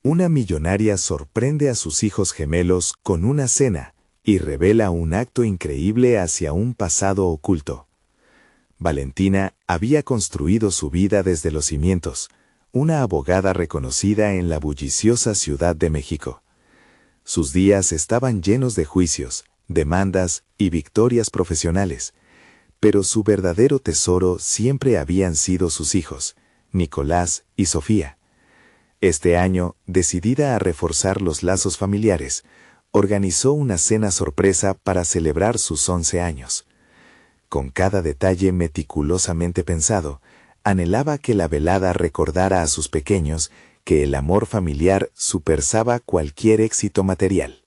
Una millonaria sorprende a sus hijos gemelos con una cena y revela un acto increíble hacia un pasado oculto. Valentina había construido su vida desde los cimientos, una abogada reconocida en la bulliciosa Ciudad de México. Sus días estaban llenos de juicios, demandas y victorias profesionales, pero su verdadero tesoro siempre habían sido sus hijos, Nicolás y Sofía. Este año, decidida a reforzar los lazos familiares, organizó una cena sorpresa para celebrar sus 11 años. Con cada detalle meticulosamente pensado, anhelaba que la velada recordara a sus pequeños que el amor familiar supersaba cualquier éxito material.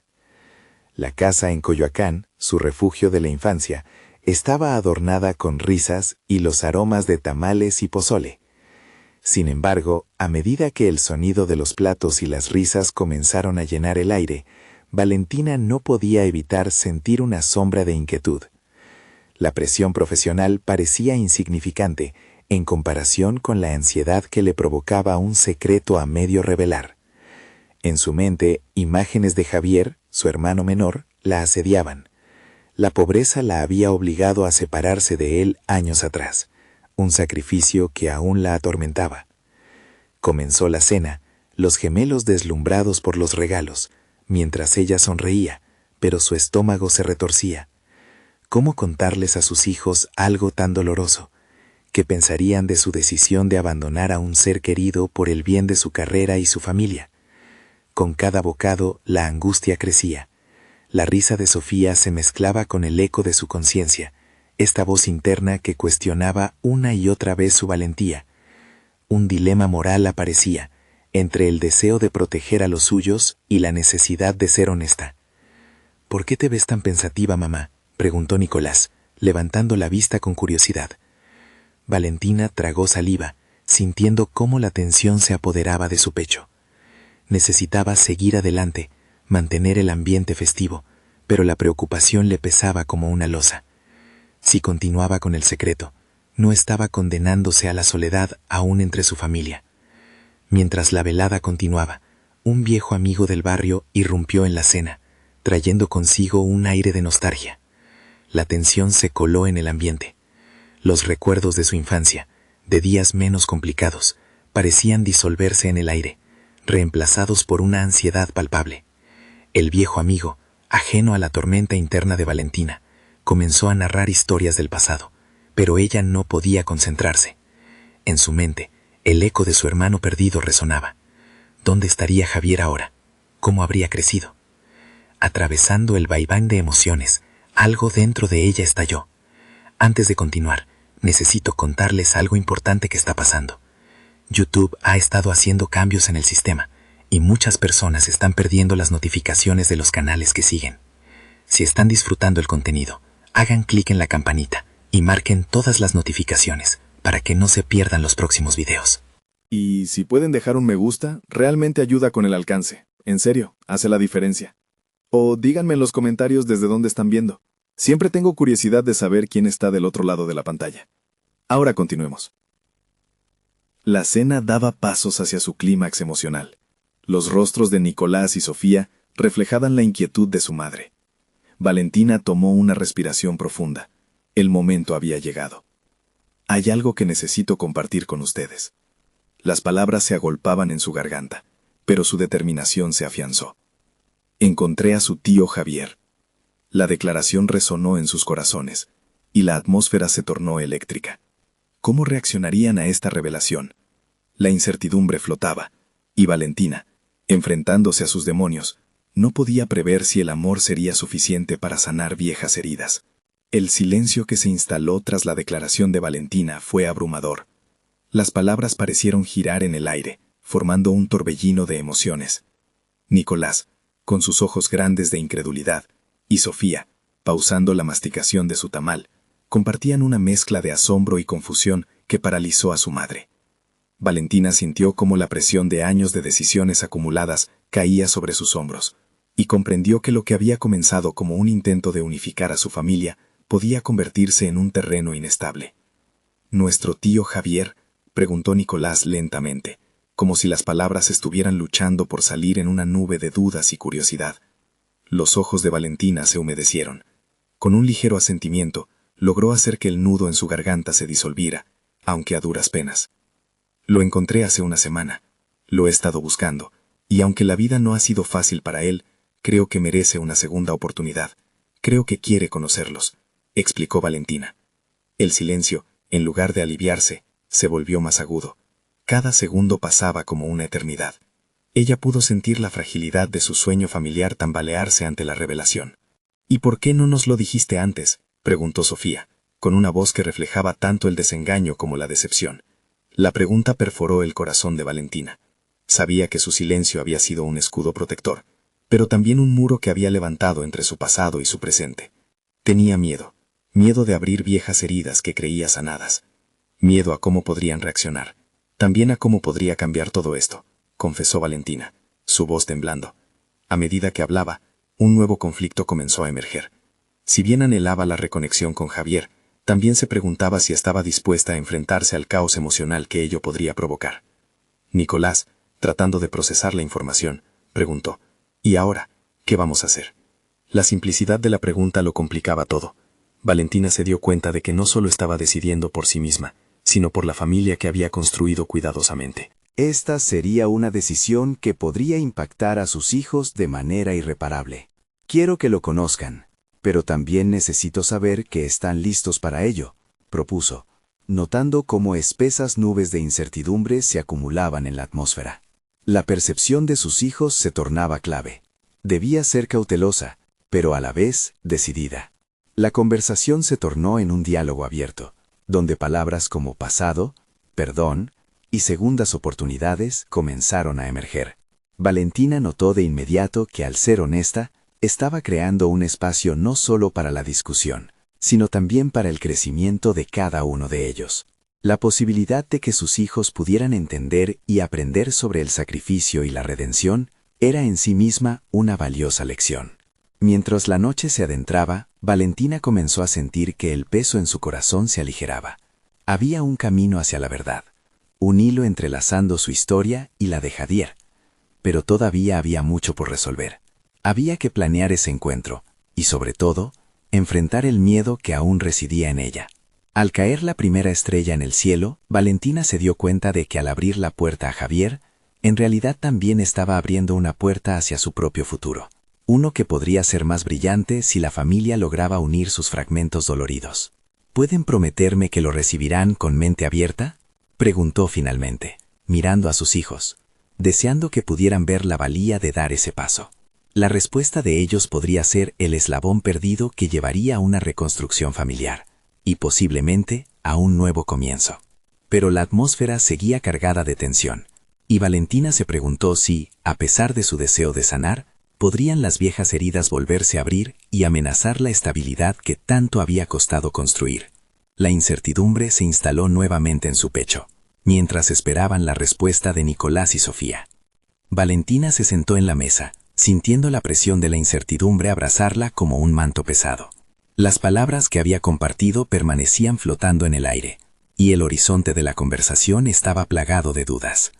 La casa en Coyoacán, su refugio de la infancia, estaba adornada con risas y los aromas de tamales y pozole. Sin embargo, a medida que el sonido de los platos y las risas comenzaron a llenar el aire, Valentina no podía evitar sentir una sombra de inquietud. La presión profesional parecía insignificante en comparación con la ansiedad que le provocaba un secreto a medio revelar. En su mente, imágenes de Javier, su hermano menor, la asediaban. La pobreza la había obligado a separarse de él años atrás, un sacrificio que aún la atormentaba. Comenzó la cena, los gemelos deslumbrados por los regalos, mientras ella sonreía, pero su estómago se retorcía. ¿Cómo contarles a sus hijos algo tan doloroso? ¿Qué pensarían de su decisión de abandonar a un ser querido por el bien de su carrera y su familia? Con cada bocado, la angustia crecía. La risa de Sofía se mezclaba con el eco de su conciencia, esta voz interna que cuestionaba una y otra vez su valentía. Un dilema moral aparecía, entre el deseo de proteger a los suyos y la necesidad de ser honesta. ¿Por qué te ves tan pensativa, mamá?, preguntó Nicolás, levantando la vista con curiosidad. Valentina tragó saliva, sintiendo cómo la tensión se apoderaba de su pecho. Necesitaba seguir adelante, mantener el ambiente festivo, pero la preocupación le pesaba como una losa. Si continuaba con el secreto, no estaba condenándose a la soledad aún entre su familia. Mientras la velada continuaba, un viejo amigo del barrio irrumpió en la cena, trayendo consigo un aire de nostalgia. La tensión se coló en el ambiente. Los recuerdos de su infancia, de días menos complicados, parecían disolverse en el aire, reemplazados por una ansiedad palpable. El viejo amigo, ajeno a la tormenta interna de Valentina, comenzó a narrar historias del pasado, pero ella no podía concentrarse. En su mente, el eco de su hermano perdido resonaba. ¿Dónde estaría Javier ahora? ¿Cómo habría crecido? Atravesando el vaiván de emociones, algo dentro de ella estalló. Antes de continuar, necesito contarles algo importante que está pasando. YouTube ha estado haciendo cambios en el sistema y muchas personas están perdiendo las notificaciones de los canales que siguen. Si están disfrutando el contenido, hagan clic en la campanita y marquen todas las notificaciones para que no se pierdan los próximos videos. Y si pueden dejar un me gusta, realmente ayuda con el alcance. En serio, hace la diferencia. O díganme en los comentarios desde dónde están viendo. Siempre tengo curiosidad de saber quién está del otro lado de la pantalla. Ahora continuemos. La cena daba pasos hacia su clímax emocional. Los rostros de Nicolás y Sofía reflejaban la inquietud de su madre. Valentina tomó una respiración profunda. El momento había llegado. Hay algo que necesito compartir con ustedes. Las palabras se agolpaban en su garganta, pero su determinación se afianzó. Encontré a su tío Javier. La declaración resonó en sus corazones, y la atmósfera se tornó eléctrica. ¿Cómo reaccionarían a esta revelación? La incertidumbre flotaba, y Valentina, enfrentándose a sus demonios, no podía prever si el amor sería suficiente para sanar viejas heridas. El silencio que se instaló tras la declaración de Valentina fue abrumador. Las palabras parecieron girar en el aire, formando un torbellino de emociones. Nicolás, con sus ojos grandes de incredulidad, y Sofía, pausando la masticación de su tamal, compartían una mezcla de asombro y confusión que paralizó a su madre. Valentina sintió cómo la presión de años de decisiones acumuladas caía sobre sus hombros, y comprendió que lo que había comenzado como un intento de unificar a su familia podía convertirse en un terreno inestable. «¿Nuestro tío Javier?», preguntó Nicolás lentamente, como si las palabras estuvieran luchando por salir en una nube de dudas y curiosidad. Los ojos de Valentina se humedecieron. Con un ligero asentimiento, logró hacer que el nudo en su garganta se disolviera, aunque a duras penas. Lo encontré hace una semana. Lo he estado buscando, y aunque la vida no ha sido fácil para él, creo que merece una segunda oportunidad. Creo que quiere conocerlos, explicó Valentina. El silencio, en lugar de aliviarse, se volvió más agudo. Cada segundo pasaba como una eternidad. Ella pudo sentir la fragilidad de su sueño familiar tambalearse ante la revelación. ¿Y por qué no nos lo dijiste antes?, preguntó Sofía, con una voz que reflejaba tanto el desengaño como la decepción. La pregunta perforó el corazón de Valentina. Sabía que su silencio había sido un escudo protector, pero también un muro que había levantado entre su pasado y su presente. Tenía miedo de abrir viejas heridas que creía sanadas. Miedo a cómo podrían reaccionar. También a cómo podría cambiar todo esto, confesó Valentina, su voz temblando. A medida que hablaba, un nuevo conflicto comenzó a emerger. Si bien anhelaba la reconexión con Javier, también se preguntaba si estaba dispuesta a enfrentarse al caos emocional que ello podría provocar. Nicolás, tratando de procesar la información, preguntó: ¿y ahora, qué vamos a hacer? La simplicidad de la pregunta lo complicaba todo. Valentina se dio cuenta de que no solo estaba decidiendo por sí misma, sino por la familia que había construido cuidadosamente. Esta sería una decisión que podría impactar a sus hijos de manera irreparable. Quiero que lo conozcan, pero también necesito saber que están listos para ello, propuso, notando cómo espesas nubes de incertidumbre se acumulaban en la atmósfera. La percepción de sus hijos se tornaba clave. Debía ser cautelosa, pero a la vez decidida. La conversación se tornó en un diálogo abierto, donde palabras como pasado, perdón y segundas oportunidades comenzaron a emerger. Valentina notó de inmediato que, al ser honesta, estaba creando un espacio no solo para la discusión, sino también para el crecimiento de cada uno de ellos. La posibilidad de que sus hijos pudieran entender y aprender sobre el sacrificio y la redención era en sí misma una valiosa lección. Mientras la noche se adentraba, Valentina comenzó a sentir que el peso en su corazón se aligeraba. Había un camino hacia la verdad, un hilo entrelazando su historia y la de Javier. Pero todavía había mucho por resolver. Había que planear ese encuentro y, sobre todo, enfrentar el miedo que aún residía en ella. Al caer la primera estrella en el cielo, Valentina se dio cuenta de que al abrir la puerta a Javier, en realidad también estaba abriendo una puerta hacia su propio futuro. Uno que podría ser más brillante si la familia lograba unir sus fragmentos doloridos. ¿Pueden prometerme que lo recibirán con mente abierta?, preguntó finalmente, mirando a sus hijos, deseando que pudieran ver la valía de dar ese paso. La respuesta de ellos podría ser el eslabón perdido que llevaría a una reconstrucción familiar, y posiblemente a un nuevo comienzo. Pero la atmósfera seguía cargada de tensión, y Valentina se preguntó si, a pesar de su deseo de sanar, podrían las viejas heridas volverse a abrir y amenazar la estabilidad que tanto había costado construir. La incertidumbre se instaló nuevamente en su pecho, mientras esperaban la respuesta de Nicolás y Sofía. Valentina se sentó en la mesa, sintiendo la presión de la incertidumbre abrazarla como un manto pesado. Las palabras que había compartido permanecían flotando en el aire, y el horizonte de la conversación estaba plagado de dudas.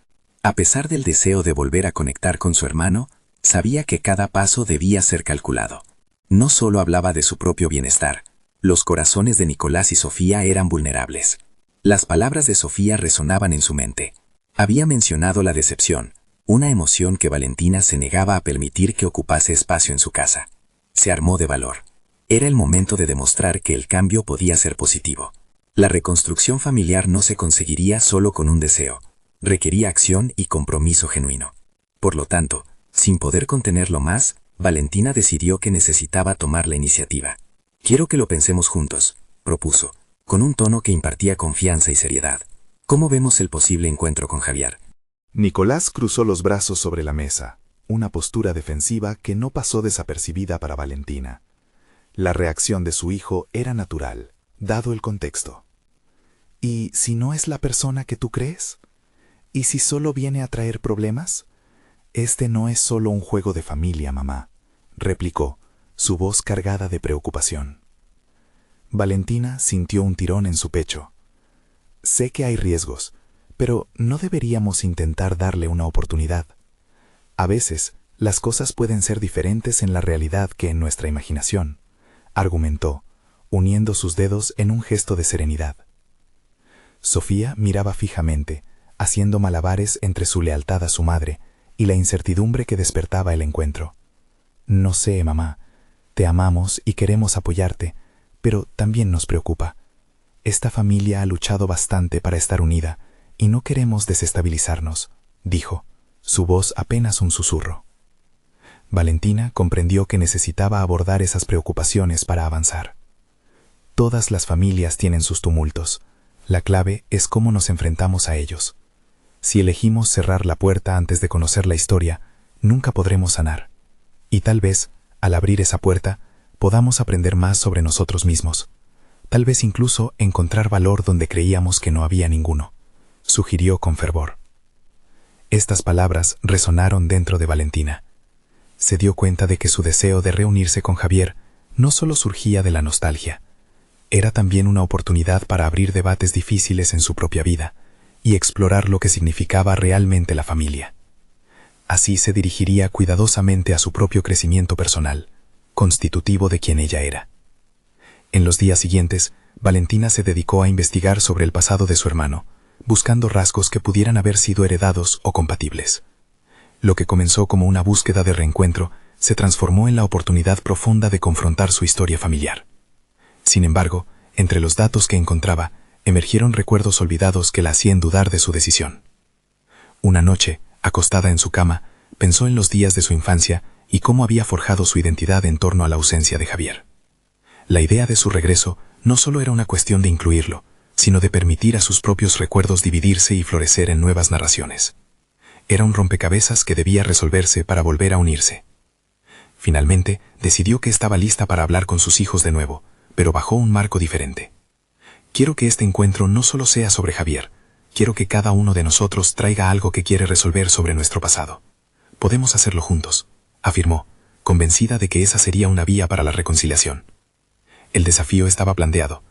A pesar del deseo de volver a conectar con su hermano, sabía que cada paso debía ser calculado. No solo hablaba de su propio bienestar, los corazones de Nicolás y Sofía eran vulnerables. Las palabras de Sofía resonaban en su mente. Había mencionado la decepción, una emoción que Valentina se negaba a permitir que ocupase espacio en su casa. Se armó de valor. Era el momento de demostrar que el cambio podía ser positivo. La reconstrucción familiar no se conseguiría solo con un deseo. Requería acción y compromiso genuino. Por lo tanto, sin poder contenerlo más, Valentina decidió que necesitaba tomar la iniciativa. «Quiero que lo pensemos juntos», propuso, con un tono que impartía confianza y seriedad. «¿Cómo vemos el posible encuentro con Javier?» Nicolás cruzó los brazos sobre la mesa, una postura defensiva que no pasó desapercibida para Valentina. La reacción de su hijo era natural, dado el contexto. ¿Y si no es la persona que tú crees? ¿Y si solo viene a traer problemas? Este no es solo un juego de familia, mamá, replicó, su voz cargada de preocupación. Valentina sintió un tirón en su pecho. Sé que hay riesgos, pero no deberíamos intentar darle una oportunidad. A veces, las cosas pueden ser diferentes en la realidad que en nuestra imaginación, argumentó, uniendo sus dedos en un gesto de serenidad. Sofía miraba fijamente, haciendo malabares entre su lealtad a su madre y la incertidumbre que despertaba el encuentro. No sé, mamá, te amamos y queremos apoyarte, pero también nos preocupa. Esta familia ha luchado bastante para estar unida y no queremos desestabilizarnos, dijo, su voz apenas un susurro. Valentina comprendió que necesitaba abordar esas preocupaciones para avanzar. Todas las familias tienen sus tumultos. La clave es cómo nos enfrentamos a ellos. Si elegimos cerrar la puerta antes de conocer la historia, nunca podremos sanar. Y tal vez, al abrir esa puerta, podamos aprender más sobre nosotros mismos. Tal vez incluso encontrar valor donde creíamos que no había ninguno, sugirió con fervor. Estas palabras resonaron dentro de Valentina. Se dio cuenta de que su deseo de reunirse con Javier no solo surgía de la nostalgia, era también una oportunidad para abrir debates difíciles en su propia vida y explorar lo que significaba realmente la familia. Así se dirigiría cuidadosamente a su propio crecimiento personal, constitutivo de quien ella era. En los días siguientes, Valentina se dedicó a investigar sobre el pasado de su hermano, buscando rasgos que pudieran haber sido heredados o compatibles. Lo que comenzó como una búsqueda de reencuentro se transformó en la oportunidad profunda de confrontar su historia familiar. Sin embargo, entre los datos que encontraba, emergieron recuerdos olvidados que la hacían dudar de su decisión. Una noche, acostada en su cama, pensó en los días de su infancia y cómo había forjado su identidad en torno a la ausencia de Javier. La idea de su regreso no solo era una cuestión de incluirlo, sino de permitir a sus propios recuerdos dividirse y florecer en nuevas narraciones. Era un rompecabezas que debía resolverse para volver a unirse. Finalmente, decidió que estaba lista para hablar con sus hijos de nuevo, pero bajo un marco diferente. Quiero que este encuentro no solo sea sobre Javier, quiero que cada uno de nosotros traiga algo que quiere resolver sobre nuestro pasado. Podemos hacerlo juntos, afirmó, convencida de que esa sería una vía para la reconciliación. El desafío estaba planteado.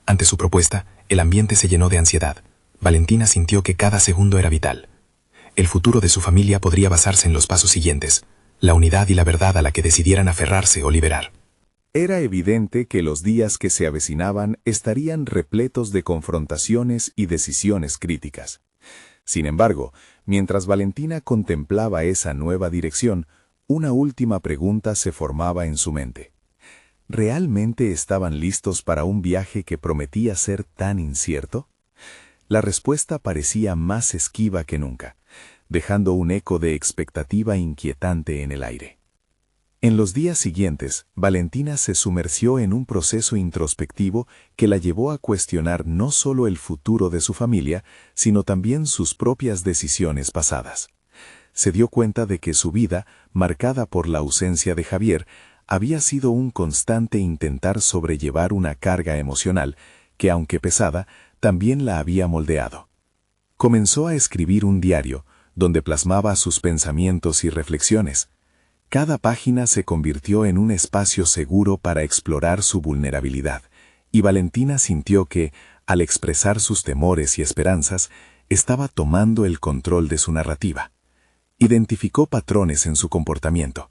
Ante su propuesta, el ambiente se llenó de ansiedad. Valentina sintió que cada segundo era vital. El futuro de su familia podría basarse en los pasos siguientes, la unidad y la verdad a la que decidieran aferrarse o liberar. Era evidente que los días que se avecinaban estarían repletos de confrontaciones y decisiones críticas. Sin embargo, mientras Valentina contemplaba esa nueva dirección, una última pregunta se formaba en su mente. ¿Realmente estaban listos para un viaje que prometía ser tan incierto? La respuesta parecía más esquiva que nunca, dejando un eco de expectativa inquietante en el aire. En los días siguientes, Valentina se sumergió en un proceso introspectivo que la llevó a cuestionar no solo el futuro de su familia, sino también sus propias decisiones pasadas. Se dio cuenta de que su vida, marcada por la ausencia de Javier, había sido un constante intentar sobrellevar una carga emocional que, aunque pesada, también la había moldeado. Comenzó a escribir un diario, donde plasmaba sus pensamientos y reflexiones. Cada página se convirtió en un espacio seguro para explorar su vulnerabilidad, y Valentina sintió que, al expresar sus temores y esperanzas, estaba tomando el control de su narrativa. Identificó patrones en su comportamiento,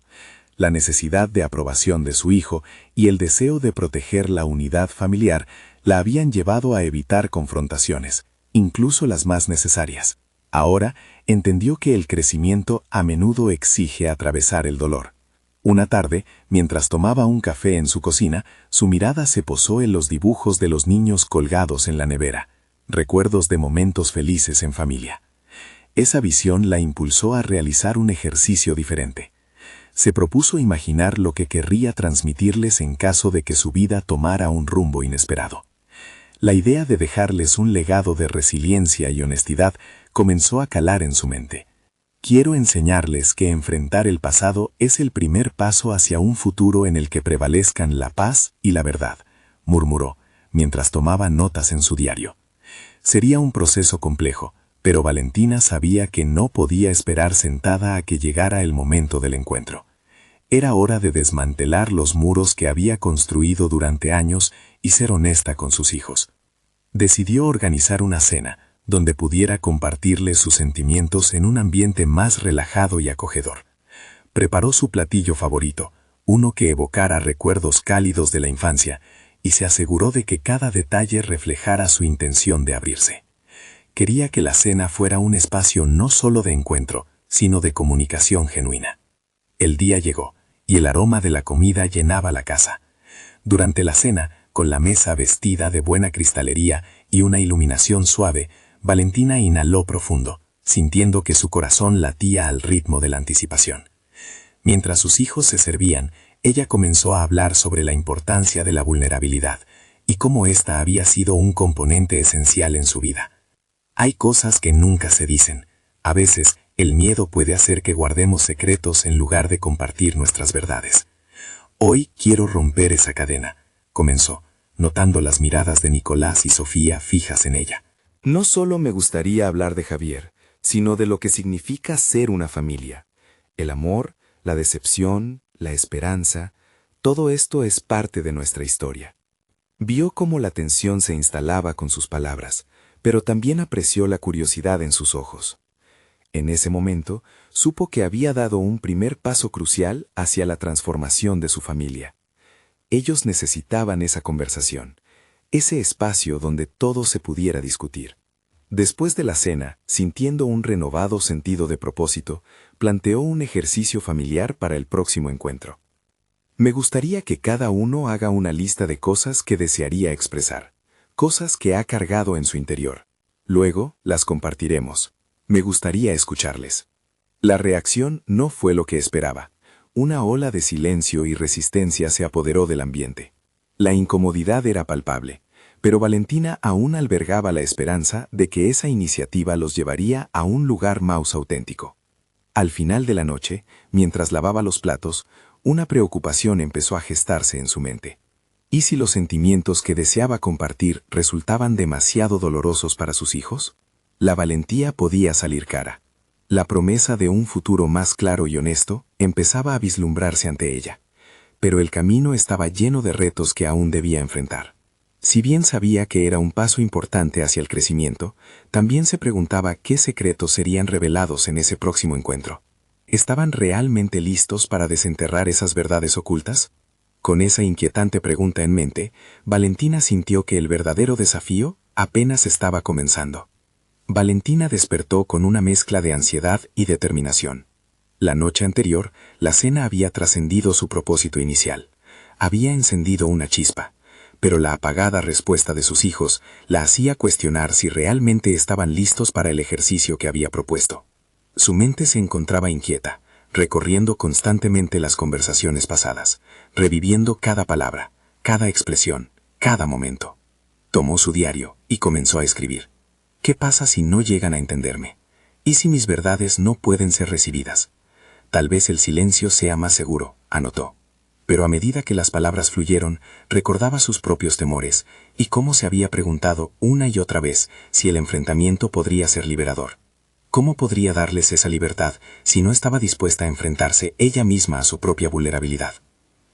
la necesidad de aprobación de su hijo y el deseo de proteger la unidad familiar la habían llevado a evitar confrontaciones, incluso las más necesarias. Ahora entendió que el crecimiento a menudo exige atravesar el dolor. Una tarde, mientras tomaba un café en su cocina, su mirada se posó en los dibujos de los niños colgados en la nevera, recuerdos de momentos felices en familia. Esa visión la impulsó a realizar un ejercicio diferente. Se propuso imaginar lo que querría transmitirles en caso de que su vida tomara un rumbo inesperado. La idea de dejarles un legado de resiliencia y honestidad comenzó a calar en su mente. Quiero enseñarles que enfrentar el pasado es el primer paso hacia un futuro en el que prevalezcan la paz y la verdad, murmuró, mientras tomaba notas en su diario. Sería un proceso complejo, pero Valentina sabía que no podía esperar sentada a que llegara el momento del encuentro. Era hora de desmantelar los muros que había construido durante años y ser honesta con sus hijos. Decidió organizar una cena, donde pudiera compartirles sus sentimientos en un ambiente más relajado y acogedor. Preparó su platillo favorito, uno que evocara recuerdos cálidos de la infancia, y se aseguró de que cada detalle reflejara su intención de abrirse. Quería que la cena fuera un espacio no solo de encuentro, sino de comunicación genuina. El día llegó, y el aroma de la comida llenaba la casa. Durante la cena, con la mesa vestida de buena cristalería y una iluminación suave, Valentina inhaló profundo, sintiendo que su corazón latía al ritmo de la anticipación. Mientras sus hijos se servían, ella comenzó a hablar sobre la importancia de la vulnerabilidad y cómo ésta había sido un componente esencial en su vida. Hay cosas que nunca se dicen. A veces, el miedo puede hacer que guardemos secretos en lugar de compartir nuestras verdades. Hoy quiero romper esa cadena, comenzó, notando las miradas de Nicolás y Sofía fijas en ella. No solo me gustaría hablar de Javier, sino de lo que significa ser una familia. El amor, la decepción, la esperanza, todo esto es parte de nuestra historia. Vio cómo la tensión se instalaba con sus palabras, pero también apreció la curiosidad en sus ojos. En ese momento, supo que había dado un primer paso crucial hacia la transformación de su familia. Ellos necesitaban esa conversación, ese espacio donde todo se pudiera discutir. Después de la cena, sintiendo un renovado sentido de propósito, planteó un ejercicio familiar para el próximo encuentro. Me gustaría que cada uno haga una lista de cosas que desearía expresar, cosas que ha cargado en su interior. Luego, las compartiremos. Me gustaría escucharles. La reacción no fue lo que esperaba. Una ola de silencio y resistencia se apoderó del ambiente. La incomodidad era palpable, pero Valentina aún albergaba la esperanza de que esa iniciativa los llevaría a un lugar más auténtico. Al final de la noche, mientras lavaba los platos, una preocupación empezó a gestarse en su mente. ¿Y si los sentimientos que deseaba compartir resultaban demasiado dolorosos para sus hijos? La valentía podía salir cara. La promesa de un futuro más claro y honesto empezaba a vislumbrarse ante ella, pero el camino estaba lleno de retos que aún debía enfrentar. Si bien sabía que era un paso importante hacia el crecimiento, también se preguntaba qué secretos serían revelados en ese próximo encuentro. ¿Estaban realmente listos para desenterrar esas verdades ocultas? Con esa inquietante pregunta en mente, Valentina sintió que el verdadero desafío apenas estaba comenzando. Valentina despertó con una mezcla de ansiedad y determinación. La noche anterior, la cena había trascendido su propósito inicial. Había encendido una chispa, pero la apagada respuesta de sus hijos la hacía cuestionar si realmente estaban listos para el ejercicio que había propuesto. Su mente se encontraba inquieta, recorriendo constantemente las conversaciones pasadas, reviviendo cada palabra, cada expresión, cada momento. Tomó su diario y comenzó a escribir. ¿Qué pasa si no llegan a entenderme? ¿Y si mis verdades no pueden ser recibidas? Tal vez el silencio sea más seguro, anotó. Pero a medida que las palabras fluyeron, recordaba sus propios temores y cómo se había preguntado una y otra vez si el enfrentamiento podría ser liberador. ¿Cómo podría darles esa libertad si no estaba dispuesta a enfrentarse ella misma a su propia vulnerabilidad?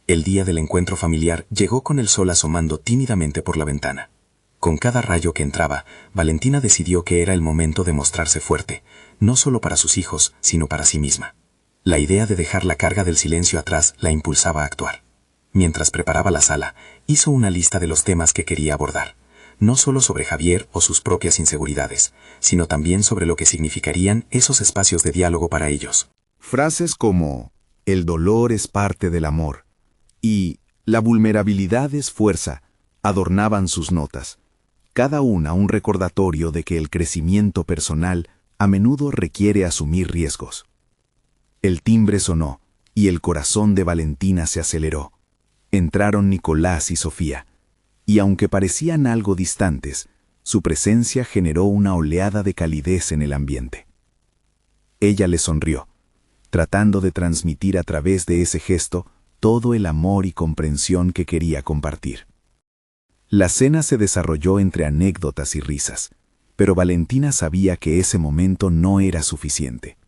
El día del encuentro familiar llegó con el sol asomando tímidamente por la ventana. Con cada rayo que entraba, Valentina decidió que era el momento de mostrarse fuerte, no solo para sus hijos, sino para sí misma. La idea de dejar la carga del silencio atrás la impulsaba a actuar. Mientras preparaba la sala, hizo una lista de los temas que quería abordar, no solo sobre Javier o sus propias inseguridades, sino también sobre lo que significarían esos espacios de diálogo para ellos. Frases como «el dolor es parte del amor» y «la vulnerabilidad es fuerza» adornaban sus notas. Cada una un recordatorio de que el crecimiento personal a menudo requiere asumir riesgos. El timbre sonó, y el corazón de Valentina se aceleró. Entraron Nicolás y Sofía, y aunque parecían algo distantes, su presencia generó una oleada de calidez en el ambiente. Ella le sonrió, tratando de transmitir a través de ese gesto todo el amor y comprensión que quería compartir. La cena se desarrolló entre anécdotas y risas, pero Valentina sabía que ese momento no era suficiente.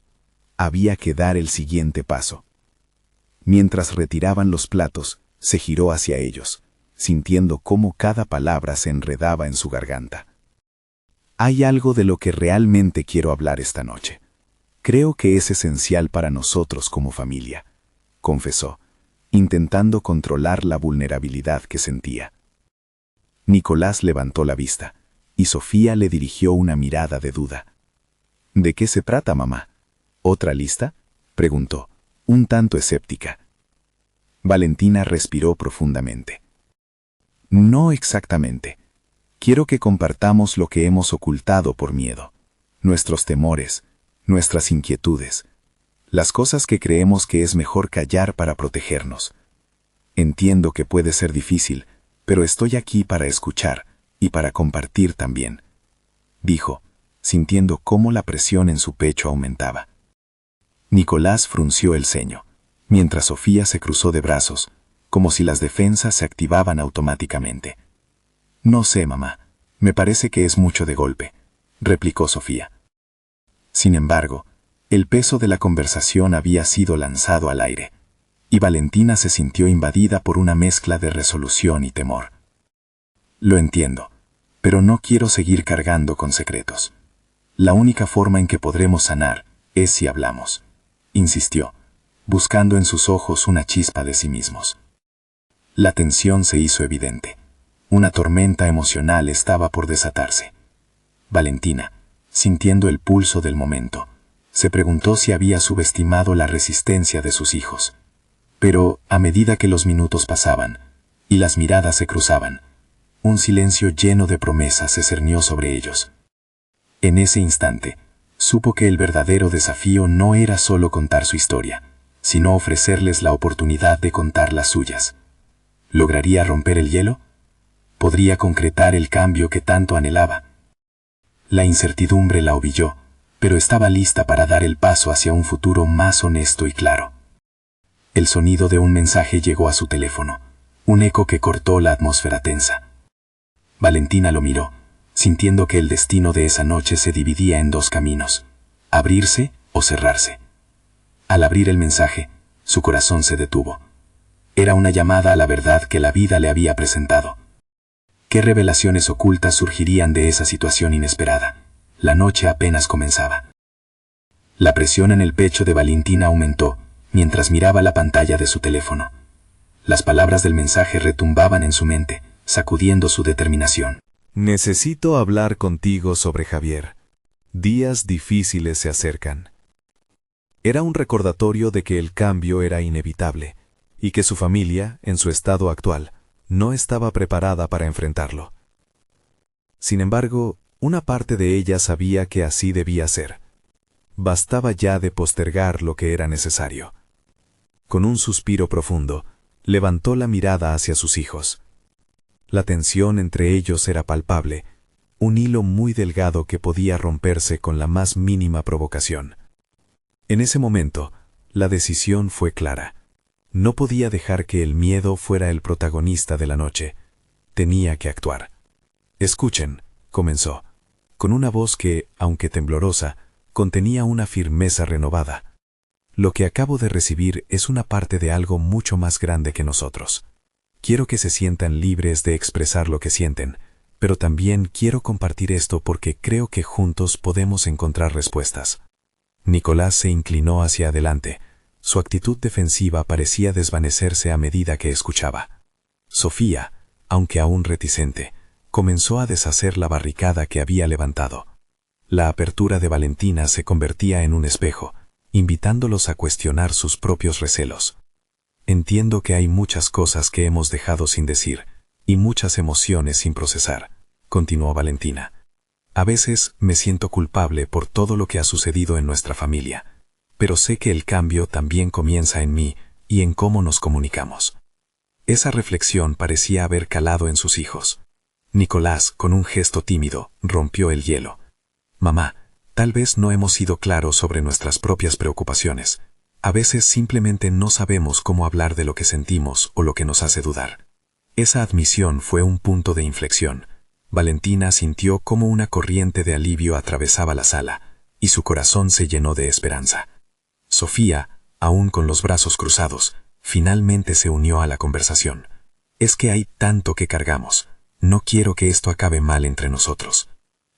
Había que dar el siguiente paso. Mientras retiraban los platos, se giró hacia ellos, sintiendo cómo cada palabra se enredaba en su garganta. Hay algo de lo que realmente quiero hablar esta noche. Creo que es esencial para nosotros como familia, confesó, intentando controlar la vulnerabilidad que sentía. Nicolás levantó la vista, y Sofía le dirigió una mirada de duda. ¿De qué se trata, mamá? ¿Otra lista?, preguntó, un tanto escéptica. Valentina respiró profundamente. No exactamente. Quiero que compartamos lo que hemos ocultado por miedo, nuestros temores, nuestras inquietudes, las cosas que creemos que es mejor callar para protegernos. Entiendo que puede ser difícil, pero estoy aquí para escuchar y para compartir también, dijo, sintiendo cómo la presión en su pecho aumentaba. Nicolás frunció el ceño, mientras Sofía se cruzó de brazos, como si las defensas se activaban automáticamente. No sé, mamá, me parece que es mucho de golpe, replicó Sofía. Sin embargo, el peso de la conversación había sido lanzado al aire, y Valentina se sintió invadida por una mezcla de resolución y temor. Lo entiendo, pero no quiero seguir cargando con secretos. La única forma en que podremos sanar es si hablamos, insistió, buscando en sus ojos una chispa de sí mismos. La tensión se hizo evidente. Una tormenta emocional estaba por desatarse. Valentina, sintiendo el pulso del momento, se preguntó si había subestimado la resistencia de sus hijos. Pero, a medida que los minutos pasaban, y las miradas se cruzaban, un silencio lleno de promesas se cernió sobre ellos. En ese instante, supo que el verdadero desafío no era solo contar su historia, sino ofrecerles la oportunidad de contar las suyas. ¿Lograría romper el hielo? ¿Podría concretar el cambio que tanto anhelaba? La incertidumbre la ovilló, pero estaba lista para dar el paso hacia un futuro más honesto y claro. El sonido de un mensaje llegó a su teléfono, un eco que cortó la atmósfera tensa. Valentina lo miró, sintiendo que el destino de esa noche se dividía en dos caminos, abrirse o cerrarse. Al abrir el mensaje, su corazón se detuvo. Era una llamada a la verdad que la vida le había presentado. ¿Qué revelaciones ocultas surgirían de esa situación inesperada? La noche apenas comenzaba. La presión en el pecho de Valentina aumentó mientras miraba la pantalla de su teléfono. Las palabras del mensaje retumbaban en su mente, sacudiendo su determinación. Necesito hablar contigo sobre Javier. Días difíciles se acercan. Era un recordatorio de que el cambio era inevitable y que su familia, en su estado actual, no estaba preparada para enfrentarlo. Sin embargo, una parte de ella sabía que así debía ser. Bastaba ya de postergar lo que era necesario. Con un suspiro profundo, levantó la mirada hacia sus hijos. La tensión entre ellos era palpable, un hilo muy delgado que podía romperse con la más mínima provocación. En ese momento, la decisión fue clara. No podía dejar que el miedo fuera el protagonista de la noche. Tenía que actuar. «Escuchen», comenzó, con una voz que, aunque temblorosa, contenía una firmeza renovada. «Lo que acabo de recibir es una parte de algo mucho más grande que nosotros. Quiero que se sientan libres de expresar lo que sienten, pero también quiero compartir esto porque creo que juntos podemos encontrar respuestas». Nicolás se inclinó hacia adelante. Su actitud defensiva parecía desvanecerse a medida que escuchaba. Sofía, aunque aún reticente, comenzó a deshacer la barricada que había levantado. La apertura de Valentina se convertía en un espejo, invitándolos a cuestionar sus propios recelos. «Entiendo que hay muchas cosas que hemos dejado sin decir, y muchas emociones sin procesar», continuó Valentina. «A veces me siento culpable por todo lo que ha sucedido en nuestra familia, pero sé que el cambio también comienza en mí y en cómo nos comunicamos». Esa reflexión parecía haber calado en sus hijos. Nicolás, con un gesto tímido, rompió el hielo. «Mamá, tal vez no hemos sido claros sobre nuestras propias preocupaciones. A veces simplemente no sabemos cómo hablar de lo que sentimos o lo que nos hace dudar». Esa admisión fue un punto de inflexión. Valentina sintió cómo una corriente de alivio atravesaba la sala, y su corazón se llenó de esperanza. Sofía, aún con los brazos cruzados, finalmente se unió a la conversación. «Es que hay tanto que cargamos. No quiero que esto acabe mal entre nosotros».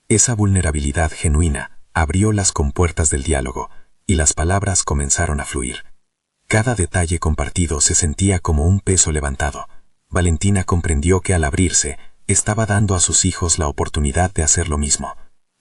Esa vulnerabilidad genuina abrió las compuertas del diálogo y las palabras comenzaron a fluir. Cada detalle compartido se sentía como un peso levantado. Valentina comprendió que al abrirse, estaba dando a sus hijos la oportunidad de hacer lo mismo.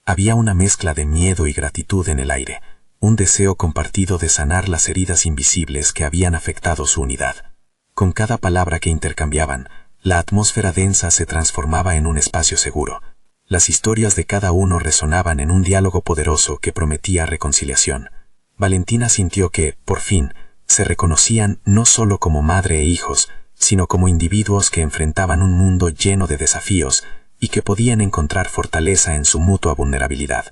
Había una mezcla de miedo y gratitud en el aire, un deseo compartido de sanar las heridas invisibles que habían afectado su unidad. Con cada palabra que intercambiaban, la atmósfera densa se transformaba en un espacio seguro. Las historias de cada uno resonaban en un diálogo poderoso que prometía reconciliación. Valentina sintió que, por fin, se reconocían no solo como madre e hijos, sino como individuos que enfrentaban un mundo lleno de desafíos y que podían encontrar fortaleza en su mutua vulnerabilidad.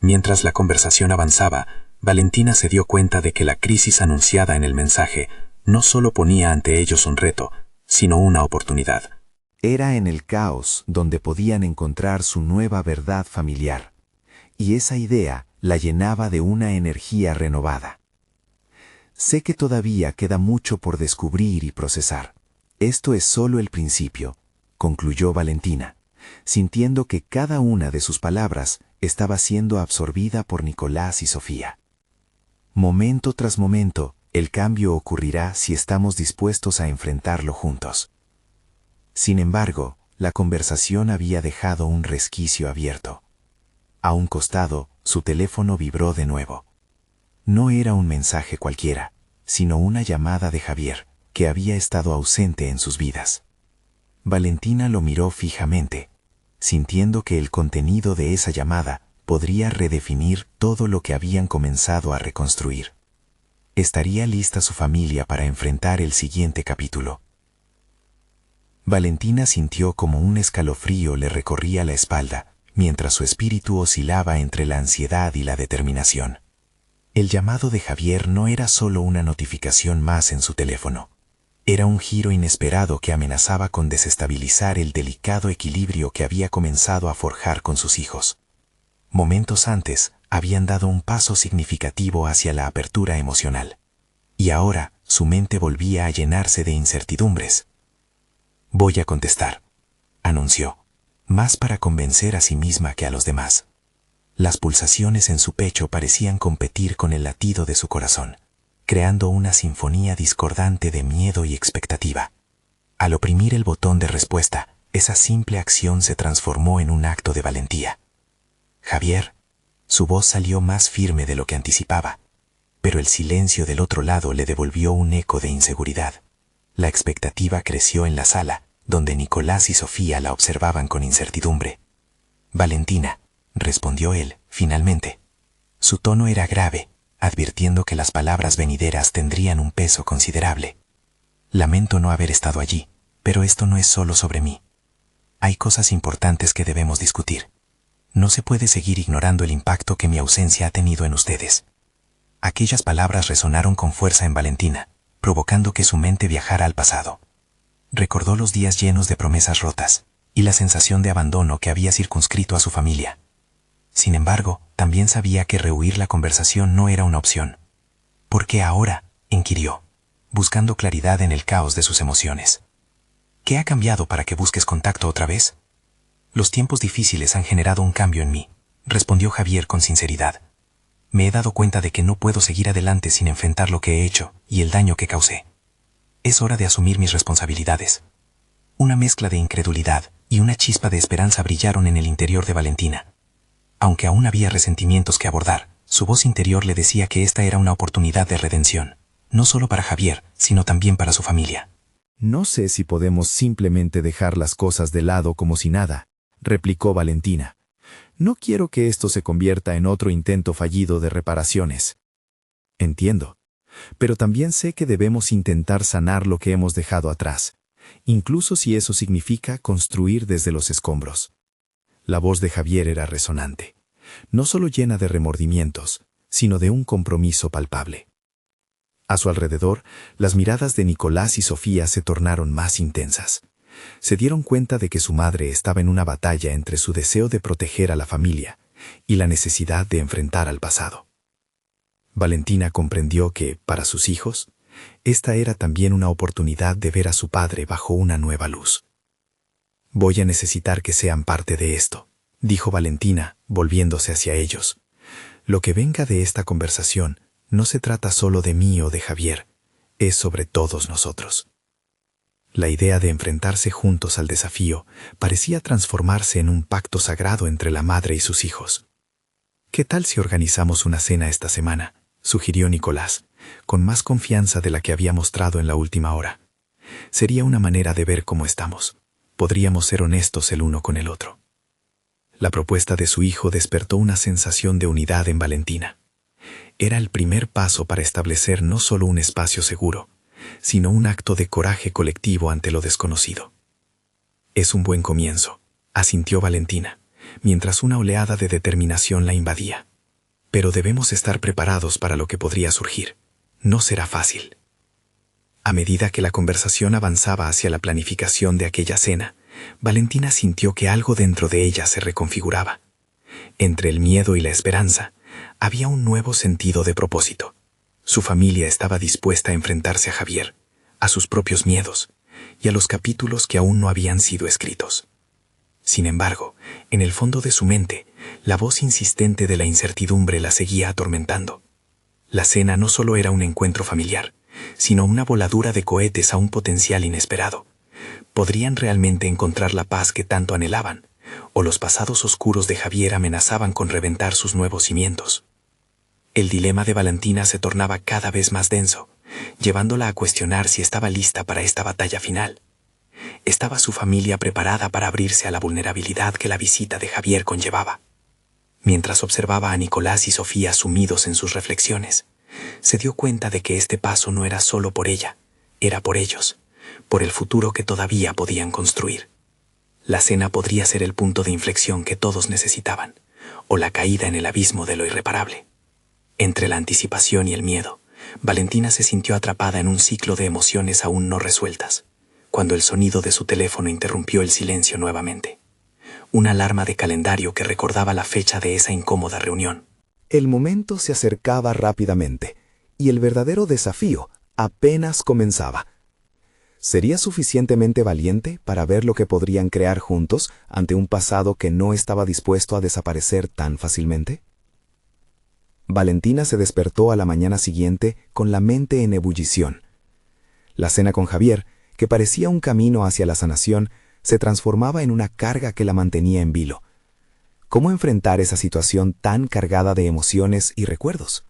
Mientras la conversación avanzaba, Valentina se dio cuenta de que la crisis anunciada en el mensaje no solo ponía ante ellos un reto, sino una oportunidad. Era en el caos donde podían encontrar su nueva verdad familiar, y esa idea la llenaba de una energía renovada. Sé que todavía queda mucho por descubrir y procesar. Esto es solo el principio, concluyó Valentina, sintiendo que cada una de sus palabras estaba siendo absorbida por Nicolás y Sofía. Momento tras momento, el cambio ocurrirá si estamos dispuestos a enfrentarlo juntos. Sin embargo, la conversación había dejado un resquicio abierto. A un costado, su teléfono vibró de nuevo. No era un mensaje cualquiera, sino una llamada de Javier, que había estado ausente en sus vidas. Valentina lo miró fijamente, sintiendo que el contenido de esa llamada podría redefinir todo lo que habían comenzado a reconstruir. ¿Estaría lista su familia para enfrentar el siguiente capítulo? Valentina sintió como un escalofrío le recorría la espalda, mientras su espíritu oscilaba entre la ansiedad y la determinación. El llamado de Javier no era solo una notificación más en su teléfono. Era un giro inesperado que amenazaba con desestabilizar el delicado equilibrio que había comenzado a forjar con sus hijos. Momentos antes, habían dado un paso significativo hacia la apertura emocional. Y ahora, su mente volvía a llenarse de incertidumbres. «Voy a contestar», anunció, más para convencer a sí misma que a los demás. Las pulsaciones en su pecho parecían competir con el latido de su corazón, creando una sinfonía discordante de miedo y expectativa. Al oprimir el botón de respuesta, esa simple acción se transformó en un acto de valentía. «Javier», su voz salió más firme de lo que anticipaba, pero el silencio del otro lado le devolvió un eco de inseguridad. La expectativa creció en la sala, donde Nicolás y Sofía la observaban con incertidumbre. «Valentina», respondió él, finalmente. Su tono era grave, advirtiendo que las palabras venideras tendrían un peso considerable. «Lamento no haber estado allí, pero esto no es solo sobre mí. Hay cosas importantes que debemos discutir. No se puede seguir ignorando el impacto que mi ausencia ha tenido en ustedes». Aquellas palabras resonaron con fuerza en Valentina, provocando que su mente viajara al pasado. Recordó los días llenos de promesas rotas y la sensación de abandono que había circunscrito a su familia. Sin embargo, también sabía que rehuir la conversación no era una opción. ¿Por qué ahora?, inquirió, buscando claridad en el caos de sus emociones. ¿Qué ha cambiado para que busques contacto otra vez? Los tiempos difíciles han generado un cambio en mí, respondió Javier con sinceridad. Me he dado cuenta de que no puedo seguir adelante sin enfrentar lo que he hecho y el daño que causé. Es hora de asumir mis responsabilidades. Una mezcla de incredulidad y una chispa de esperanza brillaron en el interior de Valentina. Aunque aún había resentimientos que abordar, su voz interior le decía que esta era una oportunidad de redención, no solo para Javier, sino también para su familia. «No sé si podemos simplemente dejar las cosas de lado como si nada», replicó Valentina. «No quiero que esto se convierta en otro intento fallido de reparaciones». «Entiendo, pero también sé que debemos intentar sanar lo que hemos dejado atrás, incluso si eso significa construir desde los escombros». La voz de Javier era resonante, no solo llena de remordimientos, sino de un compromiso palpable. A su alrededor, las miradas de Nicolás y Sofía se tornaron más intensas. Se dieron cuenta de que su madre estaba en una batalla entre su deseo de proteger a la familia y la necesidad de enfrentar al pasado. Valentina comprendió que, para sus hijos, esta era también una oportunidad de ver a su padre bajo una nueva luz. «Voy a necesitar que sean parte de esto», dijo Valentina, volviéndose hacia ellos. Lo que venga de esta conversación no se trata solo de mí o de Javier, es sobre todos nosotros. La idea de enfrentarse juntos al desafío parecía transformarse en un pacto sagrado entre la madre y sus hijos. ¿Qué tal si organizamos una cena esta semana?, sugirió Nicolás, con más confianza de la que había mostrado en la última hora. Sería una manera de ver cómo estamos. Podríamos ser honestos el uno con el otro. La propuesta de su hijo despertó una sensación de unidad en Valentina. Era el primer paso para establecer no solo un espacio seguro, sino un acto de coraje colectivo ante lo desconocido. Es un buen comienzo, asintió Valentina, mientras una oleada de determinación la invadía. Pero debemos estar preparados para lo que podría surgir. No será fácil. A medida que la conversación avanzaba hacia la planificación de aquella cena, Valentina sintió que algo dentro de ella se reconfiguraba. Entre el miedo y la esperanza, había un nuevo sentido de propósito. Su familia estaba dispuesta a enfrentarse a Javier, a sus propios miedos y a los capítulos que aún no habían sido escritos. Sin embargo, en el fondo de su mente, la voz insistente de la incertidumbre la seguía atormentando. La cena no solo era un encuentro familiar, sino una voladura de cohetes a un potencial inesperado. ¿Podrían realmente encontrar la paz que tanto anhelaban? ¿O los pasados oscuros de Javier amenazaban con reventar sus nuevos cimientos? El dilema de Valentina se tornaba cada vez más denso, llevándola a cuestionar si estaba lista para esta batalla final. ¿Estaba su familia preparada para abrirse a la vulnerabilidad que la visita de Javier conllevaba? Mientras observaba a Nicolás y Sofía sumidos en sus reflexiones, se dio cuenta de que este paso no era solo por ella, era por ellos, por el futuro que todavía podían construir. La cena podría ser el punto de inflexión que todos necesitaban, o la caída en el abismo de lo irreparable. Entre la anticipación y el miedo, Valentina se sintió atrapada en un ciclo de emociones aún no resueltas, cuando el sonido de su teléfono interrumpió el silencio nuevamente. Una alarma de calendario que recordaba la fecha de esa incómoda reunión. El momento se acercaba rápidamente, y el verdadero desafío apenas comenzaba. ¿Sería suficientemente valiente para ver lo que podrían crear juntos ante un pasado que no estaba dispuesto a desaparecer tan fácilmente? Valentina se despertó a la mañana siguiente con la mente en ebullición. La cena con Javier, que parecía un camino hacia la sanación, se transformaba en una carga que la mantenía en vilo. ¿Cómo enfrentar esa situación tan cargada de emociones y recuerdos?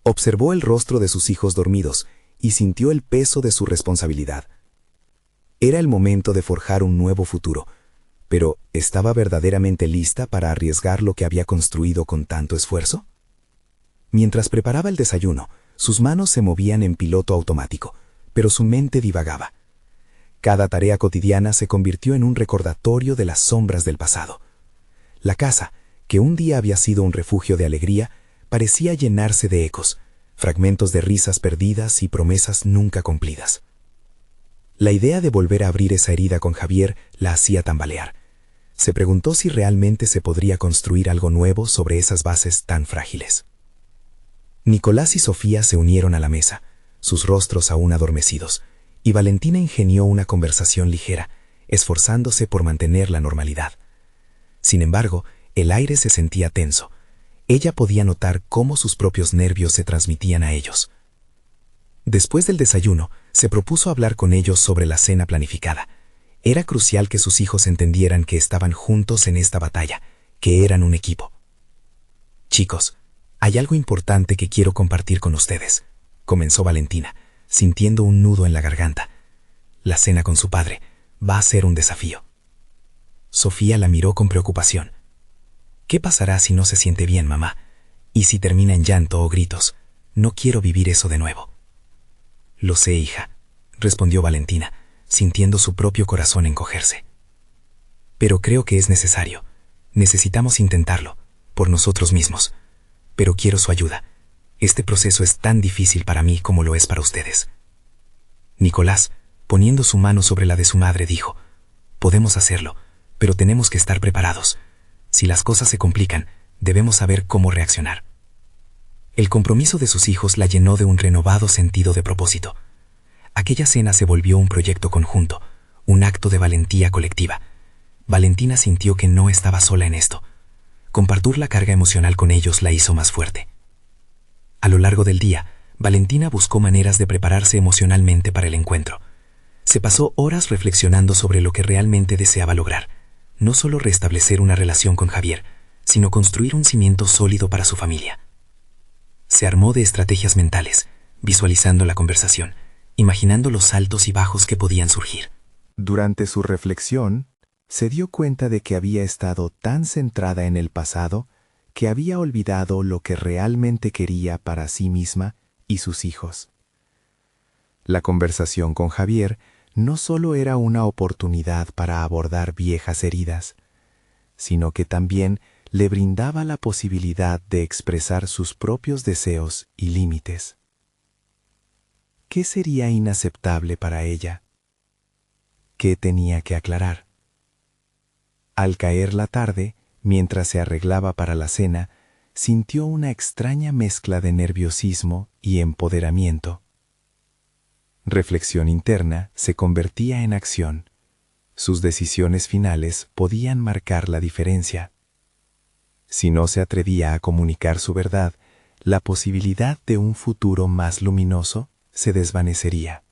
Observó el rostro de sus hijos dormidos y sintió el peso de su responsabilidad. Era el momento de forjar un nuevo futuro, pero ¿estaba verdaderamente lista para arriesgar lo que había construido con tanto esfuerzo? Mientras preparaba el desayuno, sus manos se movían en piloto automático, pero su mente divagaba. Cada tarea cotidiana se convirtió en un recordatorio de las sombras del pasado. La casa, que un día había sido un refugio de alegría, parecía llenarse de ecos, fragmentos de risas perdidas y promesas nunca cumplidas. La idea de volver a abrir esa herida con Javier la hacía tambalear. Se preguntó si realmente se podría construir algo nuevo sobre esas bases tan frágiles. Nicolás y Sofía se unieron a la mesa, sus rostros aún adormecidos, y Valentina ingenió una conversación ligera, esforzándose por mantener la normalidad. Sin embargo, el aire se sentía tenso. Ella podía notar cómo sus propios nervios se transmitían a ellos. Después del desayuno, se propuso hablar con ellos sobre la cena planificada. Era crucial que sus hijos entendieran que estaban juntos en esta batalla, que eran un equipo. «Chicos, hay algo importante que quiero compartir con ustedes», comenzó Valentina, sintiendo un nudo en la garganta. La cena con su padre va a ser un desafío. Sofía la miró con preocupación. «¿Qué pasará si no se siente bien, mamá? ¿Y si termina en llanto o gritos? No quiero vivir eso de nuevo». «Lo sé, hija», respondió Valentina, sintiendo su propio corazón encogerse. «Pero creo que es necesario. Necesitamos intentarlo, por nosotros mismos. Pero quiero su ayuda. Este proceso es tan difícil para mí como lo es para ustedes». Nicolás, poniendo su mano sobre la de su madre, dijo: «Podemos hacerlo, pero tenemos que estar preparados. Si las cosas se complican, debemos saber cómo reaccionar». El compromiso de sus hijos la llenó de un renovado sentido de propósito. Aquella cena se volvió un proyecto conjunto, un acto de valentía colectiva. Valentina sintió que no estaba sola en esto. Compartir la carga emocional con ellos la hizo más fuerte. A lo largo del día, Valentina buscó maneras de prepararse emocionalmente para el encuentro. Se pasó horas reflexionando sobre lo que realmente deseaba lograr, no solo restablecer una relación con Javier, sino construir un cimiento sólido para su familia. Se armó de estrategias mentales, visualizando la conversación, imaginando los altos y bajos que podían surgir. Durante su reflexión, se dio cuenta de que había estado tan centrada en el pasado que había olvidado lo que realmente quería para sí misma y sus hijos. La conversación con Javier no solo era una oportunidad para abordar viejas heridas, sino que también le brindaba la posibilidad de expresar sus propios deseos y límites. ¿Qué sería inaceptable para ella? ¿Qué tenía que aclarar? Al caer la tarde, mientras se arreglaba para la cena, sintió una extraña mezcla de nerviosismo y empoderamiento. Reflexión interna se convertía en acción. Sus decisiones finales podían marcar la diferencia. Si no se atrevía a comunicar su verdad, la posibilidad de un futuro más luminoso se desvanecería.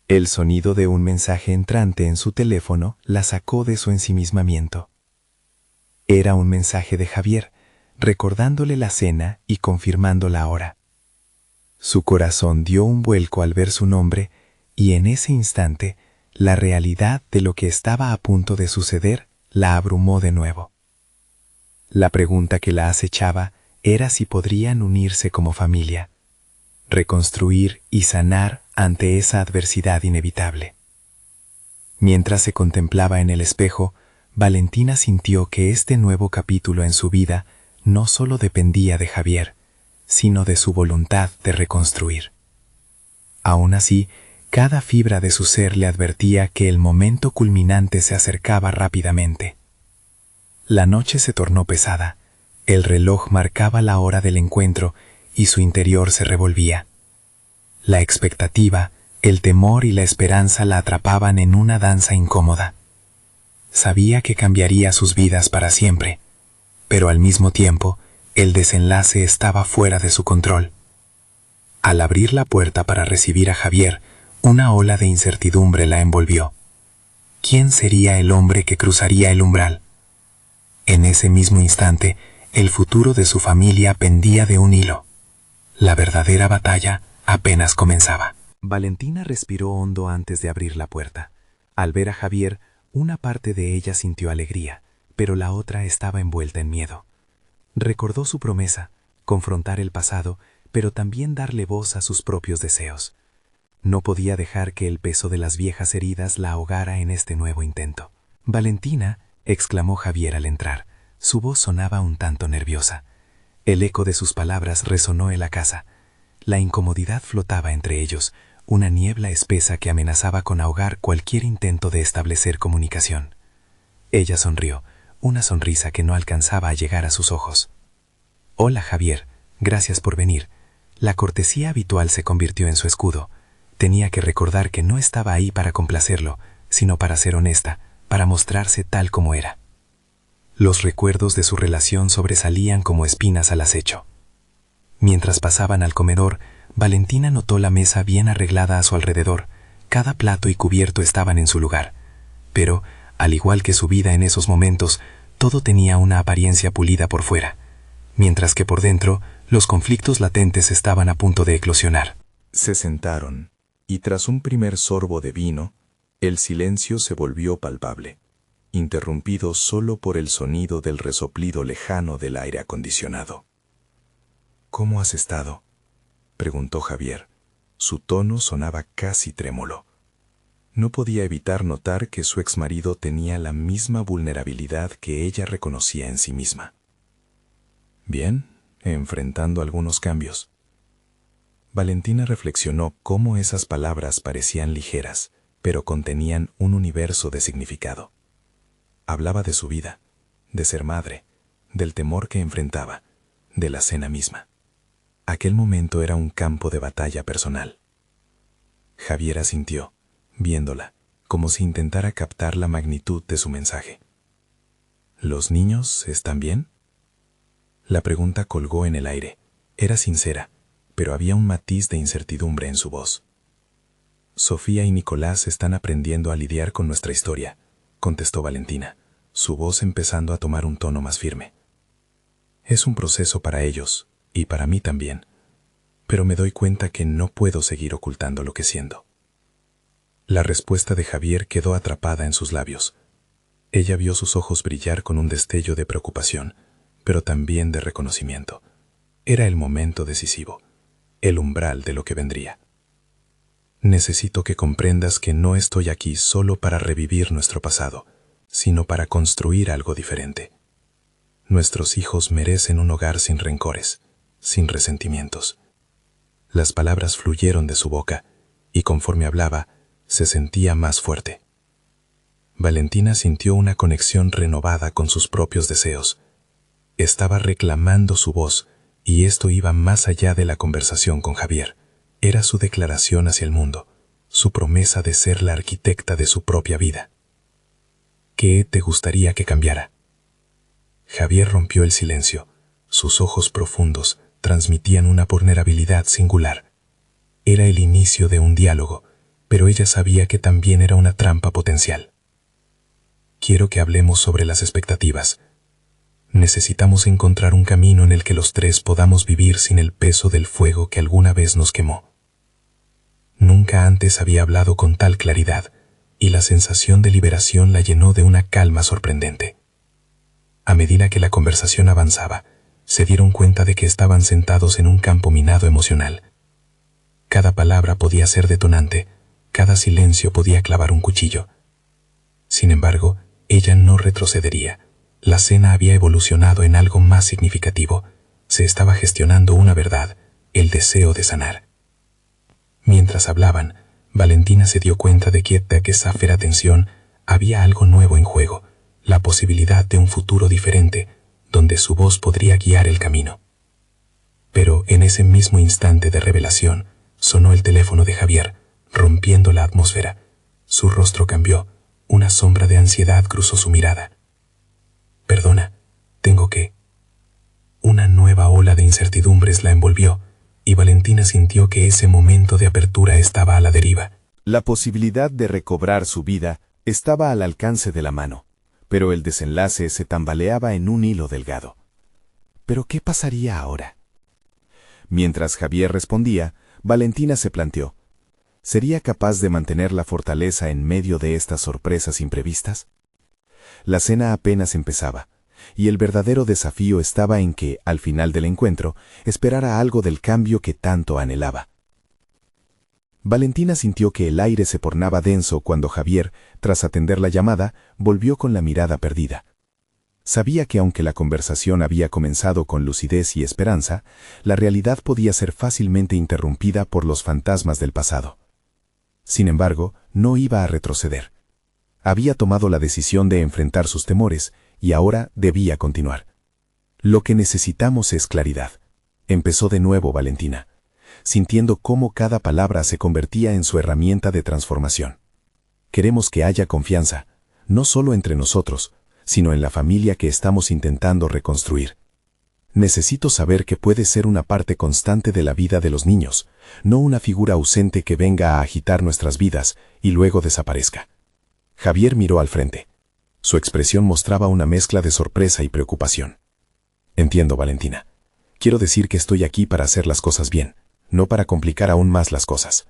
El sonido de un mensaje entrante en su teléfono la sacó de su ensimismamiento. Era un mensaje de Javier, recordándole la cena y confirmando la hora. Su corazón dio un vuelco al ver su nombre y en ese instante la realidad de lo que estaba a punto de suceder la abrumó de nuevo. La pregunta que la acechaba era si podrían unirse como familia, reconstruir y sanar ante esa adversidad inevitable. Mientras se contemplaba en el espejo, Valentina sintió que este nuevo capítulo en su vida no solo dependía de Javier, sino de su voluntad de reconstruir. Aún así, cada fibra de su ser le advertía que el momento culminante se acercaba rápidamente. La noche se tornó pesada, el reloj marcaba la hora del encuentro y su interior se revolvía. La expectativa, el temor y la esperanza la atrapaban en una danza incómoda. Sabía que cambiaría sus vidas para siempre, pero al mismo tiempo, el desenlace estaba fuera de su control. Al abrir la puerta para recibir a Javier, una ola de incertidumbre la envolvió. ¿Quién sería el hombre que cruzaría el umbral? En ese mismo instante, el futuro de su familia pendía de un hilo. La verdadera batalla apenas comenzaba. Valentina respiró hondo antes de abrir la puerta. Al ver a Javier, una parte de ella sintió alegría, pero la otra estaba envuelta en miedo. Recordó su promesa, confrontar el pasado, pero también darle voz a sus propios deseos. No podía dejar que el peso de las viejas heridas la ahogara en este nuevo intento. «Valentina», exclamó Javier al entrar. Su voz sonaba un tanto nerviosa. El eco de sus palabras resonó en la casa. La incomodidad flotaba entre ellos, una niebla espesa que amenazaba con ahogar cualquier intento de establecer comunicación. Ella sonrió, una sonrisa que no alcanzaba a llegar a sus ojos. «Hola, Javier, gracias por venir». La cortesía habitual se convirtió en su escudo. Tenía que recordar que no estaba ahí para complacerlo, sino para ser honesta, para mostrarse tal como era. Los recuerdos de su relación sobresalían como espinas al acecho. Mientras pasaban al comedor, Valentina notó la mesa bien arreglada a su alrededor. Cada plato y cubierto estaban en su lugar. Pero, al igual que su vida en esos momentos, todo tenía una apariencia pulida por fuera, mientras que por dentro, los conflictos latentes estaban a punto de eclosionar. Se sentaron, y tras un primer sorbo de vino, el silencio se volvió palpable, interrumpido solo por el sonido del resoplido lejano del aire acondicionado. «¿Cómo has estado?», preguntó Javier. Su tono sonaba casi trémulo. No podía evitar notar que su exmarido tenía la misma vulnerabilidad que ella reconocía en sí misma. «Bien, enfrentando algunos cambios». Valentina reflexionó cómo esas palabras parecían ligeras, pero contenían un universo de significado. Hablaba de su vida, de ser madre, del temor que enfrentaba, de la cena misma. Aquel momento era un campo de batalla personal. Javier asintió, viéndola, como si intentara captar la magnitud de su mensaje. ¿Los niños están bien? La pregunta colgó en el aire. Era sincera, pero había un matiz de incertidumbre en su voz. Sofía y Nicolás están aprendiendo a lidiar con nuestra historia, contestó Valentina, su voz empezando a tomar un tono más firme. Es un proceso para ellos, y para mí también, pero me doy cuenta que no puedo seguir ocultando lo que siento. La respuesta de Javier quedó atrapada en sus labios. Ella vio sus ojos brillar con un destello de preocupación, pero también de reconocimiento. Era el momento decisivo, el umbral de lo que vendría. Necesito que comprendas que no estoy aquí solo para revivir nuestro pasado, sino para construir algo diferente. Nuestros hijos merecen un hogar sin rencores, sin resentimientos. Las palabras fluyeron de su boca, y conforme hablaba, se sentía más fuerte. Valentina sintió una conexión renovada con sus propios deseos. Estaba reclamando su voz, y esto iba más allá de la conversación con Javier. Era su declaración hacia el mundo, su promesa de ser la arquitecta de su propia vida. ¿Qué te gustaría que cambiara? Javier rompió el silencio. Sus ojos profundos transmitían una vulnerabilidad singular. Era el inicio de un diálogo, pero ella sabía que también era una trampa potencial. Quiero que hablemos sobre las expectativas. Necesitamos encontrar un camino en el que los tres podamos vivir sin el peso del fuego que alguna vez nos quemó. Nunca antes había hablado con tal claridad, y la sensación de liberación la llenó de una calma sorprendente. A medida que la conversación avanzaba, se dieron cuenta de que estaban sentados en un campo minado emocional. Cada palabra podía ser detonante, cada silencio podía clavar un cuchillo. Sin embargo, ella no retrocedería. La cena había evolucionado en algo más significativo. Se estaba gestionando una verdad, el deseo de sanar. Mientras hablaban, Valentina se dio cuenta de que de esa áspera tensión había algo nuevo en juego, la posibilidad de un futuro diferente, donde su voz podría guiar el camino. Pero en ese mismo instante de revelación, sonó el teléfono de Javier, rompiendo la atmósfera. Su rostro cambió, una sombra de ansiedad cruzó su mirada. Perdona, tengo que... Una nueva ola de incertidumbres la envolvió, y Valentina sintió que ese momento de apertura estaba a la deriva. La posibilidad de recobrar su vida estaba al alcance de la mano, pero el desenlace se tambaleaba en un hilo delgado. ¿Pero qué pasaría ahora? Mientras Javier respondía, Valentina se planteó, ¿sería capaz de mantener la fortaleza en medio de estas sorpresas imprevistas? La cena apenas empezaba, y el verdadero desafío estaba en que, al final del encuentro, esperara algo del cambio que tanto anhelaba. Valentina sintió que el aire se tornaba denso cuando Javier, tras atender la llamada, volvió con la mirada perdida. Sabía que aunque la conversación había comenzado con lucidez y esperanza, la realidad podía ser fácilmente interrumpida por los fantasmas del pasado. Sin embargo, no iba a retroceder. Había tomado la decisión de enfrentar sus temores, y ahora debía continuar. Lo que necesitamos es claridad. Empezó de nuevo Valentina, sintiendo cómo cada palabra se convertía en su herramienta de transformación. Queremos que haya confianza, no solo entre nosotros, sino en la familia que estamos intentando reconstruir. Necesito saber que puede ser una parte constante de la vida de los niños, no una figura ausente que venga a agitar nuestras vidas y luego desaparezca. Javier miró al frente. Su expresión mostraba una mezcla de sorpresa y preocupación. Entiendo, Valentina. Quiero decir que estoy aquí para hacer las cosas bien, no para complicar aún más las cosas.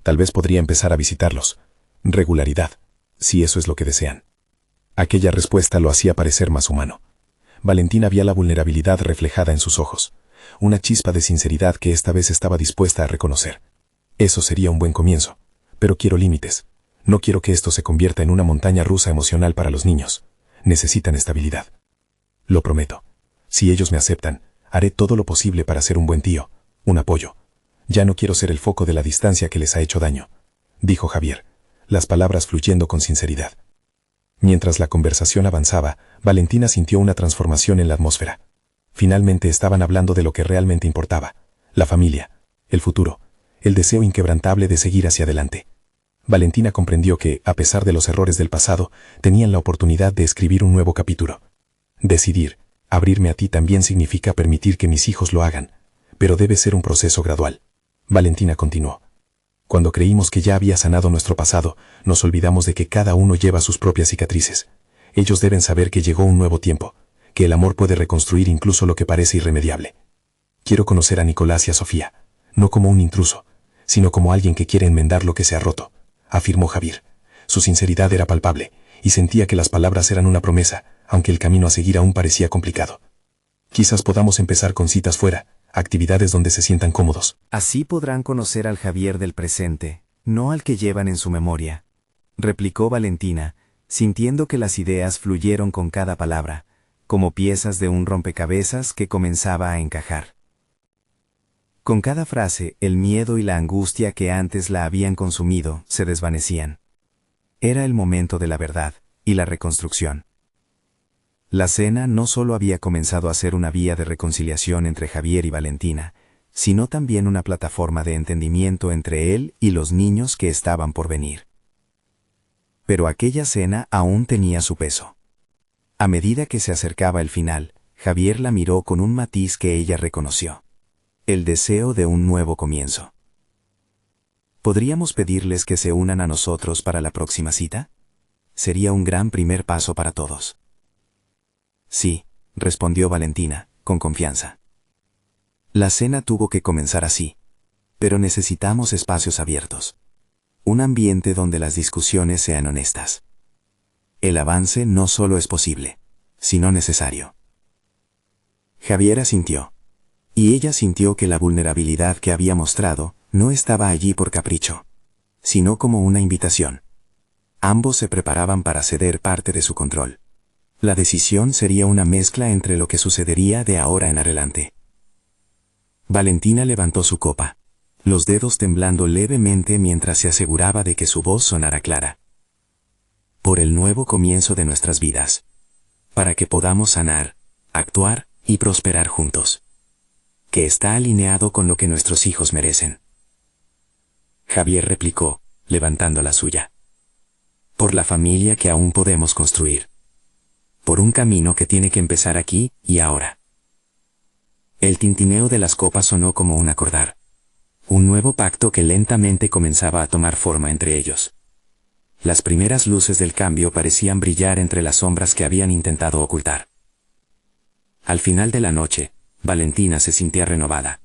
Tal vez podría empezar a visitarlos. Regularidad, si eso es lo que desean. Aquella respuesta lo hacía parecer más humano. Valentina vio la vulnerabilidad reflejada en sus ojos, una chispa de sinceridad que esta vez estaba dispuesta a reconocer. Eso sería un buen comienzo, pero quiero límites. No quiero que esto se convierta en una montaña rusa emocional para los niños. Necesitan estabilidad. Lo prometo. Si ellos me aceptan, haré todo lo posible para ser un buen tío, un apoyo. Ya no quiero ser el foco de la distancia que les ha hecho daño, dijo Javier, las palabras fluyendo con sinceridad. Mientras la conversación avanzaba, Valentina sintió una transformación en la atmósfera. Finalmente estaban hablando de lo que realmente importaba, la familia, el futuro, el deseo inquebrantable de seguir hacia adelante. Valentina comprendió que, a pesar de los errores del pasado, tenían la oportunidad de escribir un nuevo capítulo. Decidir, abrirme a ti también significa permitir que mis hijos lo hagan, pero debe ser un proceso gradual. Valentina continuó. Cuando creímos que ya había sanado nuestro pasado, nos olvidamos de que cada uno lleva sus propias cicatrices. Ellos deben saber que llegó un nuevo tiempo, que el amor puede reconstruir incluso lo que parece irremediable. Quiero conocer a Nicolás y a Sofía, no como un intruso, sino como alguien que quiere enmendar lo que se ha roto, afirmó Javier. Su sinceridad era palpable, y sentía que las palabras eran una promesa, aunque el camino a seguir aún parecía complicado. Quizás podamos empezar con citas fuera, actividades donde se sientan cómodos. Así podrán conocer al Javier del presente, no al que llevan en su memoria, replicó Valentina, sintiendo que las ideas fluyeron con cada palabra, como piezas de un rompecabezas que comenzaba a encajar. Con cada frase, el miedo y la angustia que antes la habían consumido se desvanecían. Era el momento de la verdad y la reconstrucción. La cena no solo había comenzado a ser una vía de reconciliación entre Javier y Valentina, sino también una plataforma de entendimiento entre él y los niños que estaban por venir. Pero aquella cena aún tenía su peso. A medida que se acercaba el final, Javier la miró con un matiz que ella reconoció. El deseo de un nuevo comienzo. ¿Podríamos pedirles que se unan a nosotros para la próxima cita? Sería un gran primer paso para todos. Sí, respondió Valentina, con confianza. La cena tuvo que comenzar así, pero necesitamos espacios abiertos. Un ambiente donde las discusiones sean honestas. El avance no solo es posible, sino necesario. Javier asintió. Y ella sintió que la vulnerabilidad que había mostrado no estaba allí por capricho, sino como una invitación. Ambos se preparaban para ceder parte de su control. La decisión sería una mezcla entre lo que sucedería de ahora en adelante. Valentina levantó su copa, los dedos temblando levemente mientras se aseguraba de que su voz sonara clara. Por el nuevo comienzo de nuestras vidas. Para que podamos sanar, actuar y prosperar juntos. Que está alineado con lo que nuestros hijos merecen. Javier replicó, levantando la suya. Por la familia que aún podemos construir. Por un camino que tiene que empezar aquí y ahora. El tintineo de las copas sonó como un acordar. Un nuevo pacto que lentamente comenzaba a tomar forma entre ellos. Las primeras luces del cambio parecían brillar entre las sombras que habían intentado ocultar. Al final de la noche, Valentina se sentía renovada.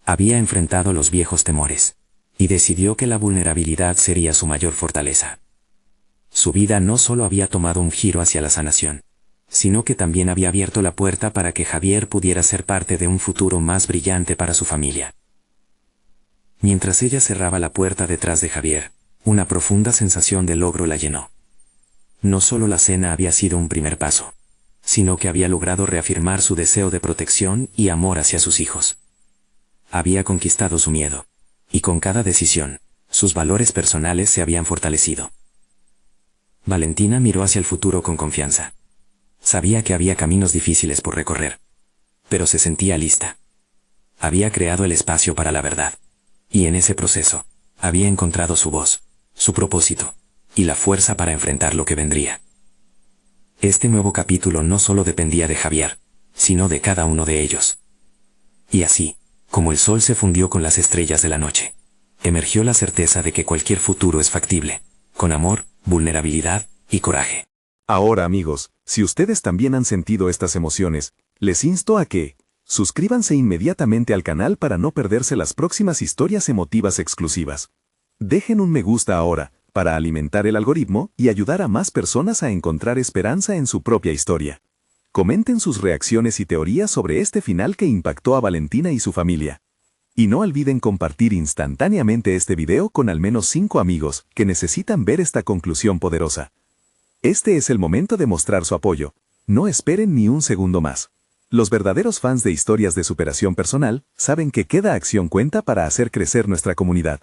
Había enfrentado los viejos temores, y decidió que la vulnerabilidad sería su mayor fortaleza. Su vida no solo había tomado un giro hacia la sanación, sino que también había abierto la puerta para que Javier pudiera ser parte de un futuro más brillante para su familia. Mientras ella cerraba la puerta detrás de Javier, una profunda sensación de logro la llenó. No solo la cena había sido un primer paso, sino que había logrado reafirmar su deseo de protección y amor hacia sus hijos. Había conquistado su miedo, y con cada decisión, sus valores personales se habían fortalecido. Valentina miró hacia el futuro con confianza. Sabía que había caminos difíciles por recorrer, pero se sentía lista. Había creado el espacio para la verdad, y en ese proceso, había encontrado su voz, su propósito, y la fuerza para enfrentar lo que vendría. Este nuevo capítulo no solo dependía de Javier, sino de cada uno de ellos. Y así, como el sol se fundió con las estrellas de la noche, emergió la certeza de que cualquier futuro es factible, con amor, vulnerabilidad y coraje. Ahora, amigos, si ustedes también han sentido estas emociones, les insto a que suscríbanse inmediatamente al canal para no perderse las próximas historias emotivas exclusivas. Dejen un me gusta ahora, para alimentar el algoritmo y ayudar a más personas a encontrar esperanza en su propia historia. Comenten sus reacciones y teorías sobre este final que impactó a Valentina y su familia. Y no olviden compartir instantáneamente este video con al menos 5 amigos que necesitan ver esta conclusión poderosa. Este es el momento de mostrar su apoyo. No esperen ni un segundo más. Los verdaderos fans de historias de superación personal saben que cada acción cuenta para hacer crecer nuestra comunidad.